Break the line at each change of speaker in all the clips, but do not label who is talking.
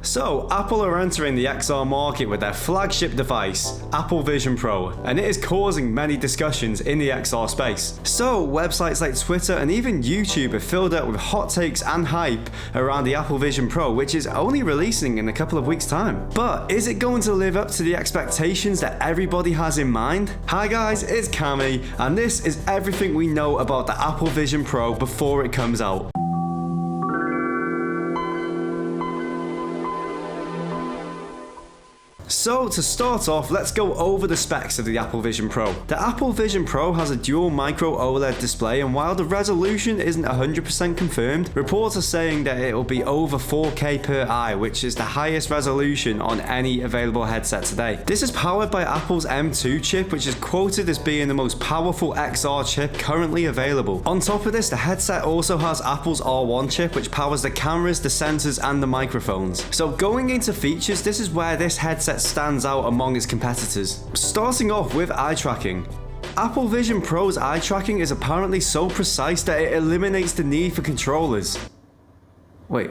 So, Apple are entering the XR market with their flagship device, Apple Vision Pro, and it is causing many discussions in the XR space. So, websites like Twitter and even YouTube are filled up with hot takes and hype around the Apple Vision Pro, which is only releasing in a couple of weeks' time. But is it going to live up to the expectations that everybody has in mind? Hi guys, it's Cami, and this is everything we know about the Apple Vision Pro before it comes out. So to start off, let's go over the specs of the Apple Vision Pro. The Apple Vision Pro has a dual micro OLED display, and while the resolution isn't 100% confirmed, reports are saying that it will be over 4K per eye, which is the highest resolution on any available headset today. This is powered by Apple's M2 chip, which is quoted as being the most powerful XR chip currently available. On top of this, the headset also has Apple's R1 chip, which powers the cameras, the sensors, and the microphones. So going into features, this is where this headset stands out among its competitors. Starting off with eye tracking. Apple Vision Pro's eye tracking is apparently so precise that it eliminates the need for controllers. Wait,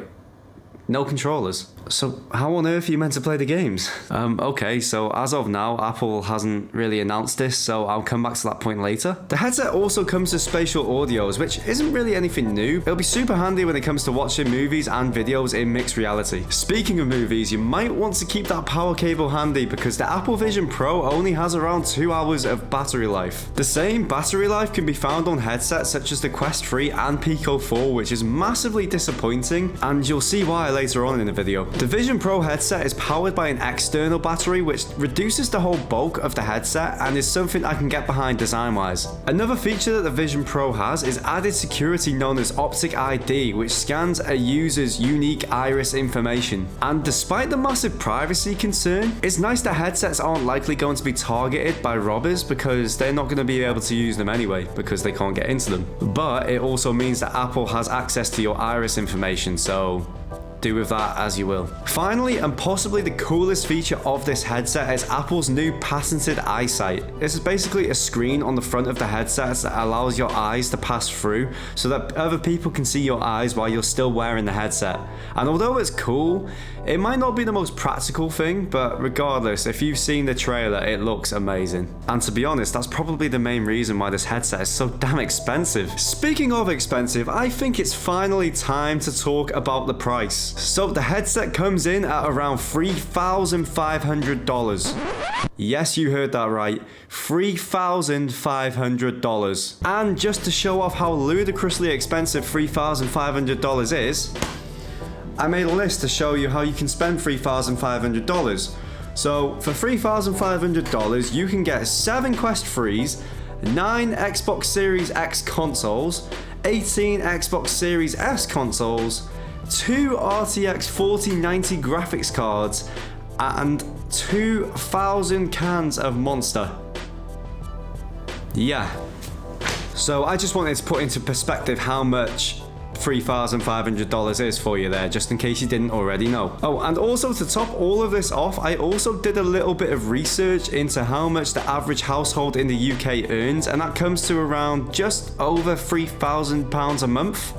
no controllers? So how on earth are you meant to play the games? Okay, so as of now, Apple hasn't really announced this, so I'll come back to that point later. The headset also comes with spatial audios, which isn't really anything new. It'll be super handy when it comes to watching movies and videos in mixed reality. Speaking of movies, you might want to keep that power cable handy because the Apple Vision Pro only has around 2 hours of battery life. The same battery life can be found on headsets such as the Quest 3 and Pico 4, which is massively disappointing, and you'll see why later on in the video. The Vision Pro headset is powered by an external battery, which reduces the whole bulk of the headset and is something I can get behind design-wise. Another feature that the Vision Pro has is added security known as Optic ID, which scans a user's unique iris information. And despite the massive privacy concern, it's nice that headsets aren't likely going to be targeted by robbers because they're not going to be able to use them anyway because they can't get into them. But it also means that Apple has access to your iris information, so do with that as you will. Finally, and possibly the coolest feature of this headset is Apple's new patented EyeSight. This is basically a screen on the front of the headset that allows your eyes to pass through so that other people can see your eyes while you're still wearing the headset. And although it's cool, it might not be the most practical thing, but regardless, if you've seen the trailer, it looks amazing. And to be honest, that's probably the main reason why this headset is so damn expensive. Speaking of expensive, I think it's finally time to talk about the price. So the headset comes in at around $3,500. Yes, you heard that right. $3,500. And just to show off how ludicrously expensive $3,500 is, I made a list to show you how you can spend $3,500. So for $3,500, you can get 7 Quest 3s, 9 Xbox Series X consoles, 18 Xbox Series S consoles, 2 RTX 4090 graphics cards, and 2,000 cans of Monster. Yeah. So I just wanted to put into perspective how much $3,500 is for you there, just in case you didn't already know. Oh, and also to top all of this off, I also did a little bit of research into how much the average household in the UK earns, and that comes to around just over £3,000 a month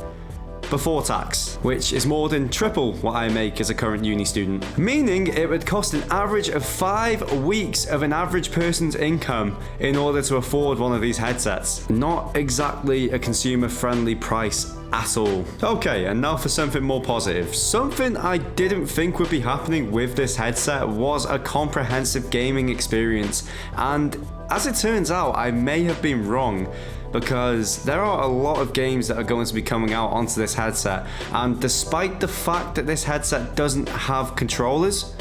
before tax, which is more than triple what I make as a current uni student. Meaning it would cost an average of 5 weeks of an average person's income in order to afford one of these headsets. Not exactly a consumer-friendly price at all. Okay, and now for something more positive. Something I didn't think would be happening with this headset was a comprehensive gaming experience, and as it turns out, I may have been wrong, because there are a lot of games that are going to be coming out onto this headset, and despite the fact that this headset doesn't have controllers,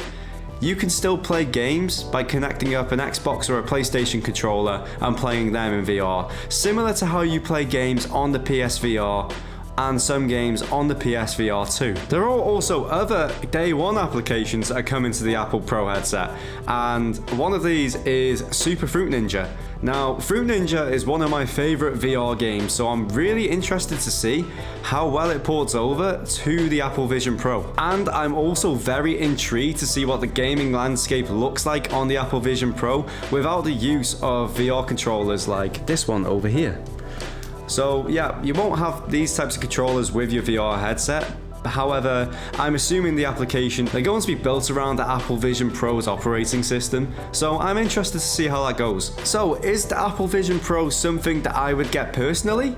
you can still play games by connecting up an Xbox or a PlayStation controller and playing them in VR, similar to how you play games on the PSVR and some games on the PSVR 2. There are also other day one applications that are coming to the Apple Pro headset, and one of these is Super Fruit Ninja. Now, Fruit Ninja is one of my favorite VR games, so I'm really interested to see how well it ports over to the Apple Vision Pro. And I'm also very intrigued to see what the gaming landscape looks like on the Apple Vision Pro without the use of VR controllers like this one over here. So yeah, you won't have these types of controllers with your VR headset, However, I'm assuming the application they're going to be built around the Apple Vision Pro's operating system, so I'm interested to see how that goes. So, is the Apple Vision Pro something that I would get personally?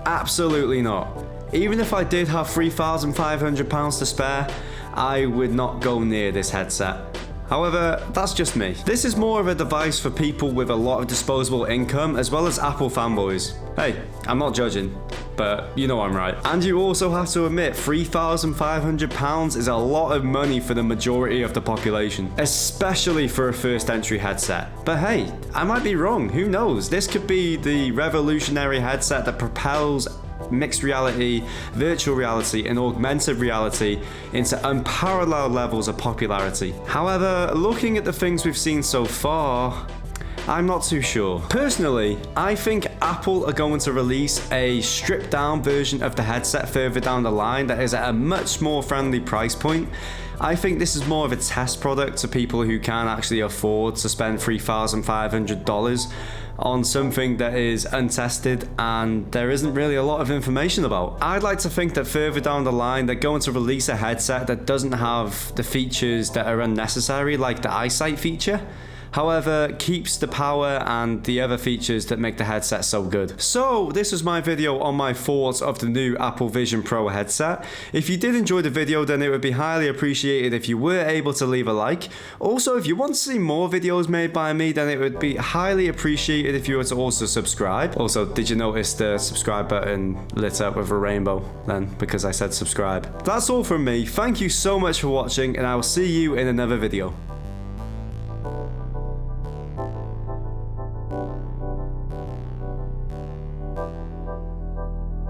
Absolutely not. Even if I did have £3,500 to spare, I would not go near this headset. However, that's just me. This is more of a device for people with a lot of disposable income as well as Apple fanboys. Hey, I'm not judging, but you know I'm right. And you also have to admit, £3,500 is a lot of money for the majority of the population, especially for a first entry headset. But hey, I might be wrong, who knows? This could be the revolutionary headset that propels mixed reality, virtual reality, and augmented reality into unparalleled levels of popularity. However, looking at the things we've seen so far, I'm not too sure. Personally, I think Apple are going to release a stripped down version of the headset further down the line that is at a much more friendly price point. I think this is more of a test product to people who can actually afford to spend $3,500 on something that is untested and there isn't really a lot of information about. I'd like to think that further down the line they're going to release a headset that doesn't have the features that are unnecessary, like the eyesight feature. However, keeps the power and the other features that make the headset so good. So, this was my video on my thoughts of the new Apple Vision Pro headset. If you did enjoy the video, then it would be highly appreciated if you were able to leave a like. Also, if you want to see more videos made by me, then it would be highly appreciated if you were to also subscribe. Also, did you notice the subscribe button lit up with a rainbow then? Because I said subscribe. That's all from me. Thank you so much for watching, and I will see you in another video.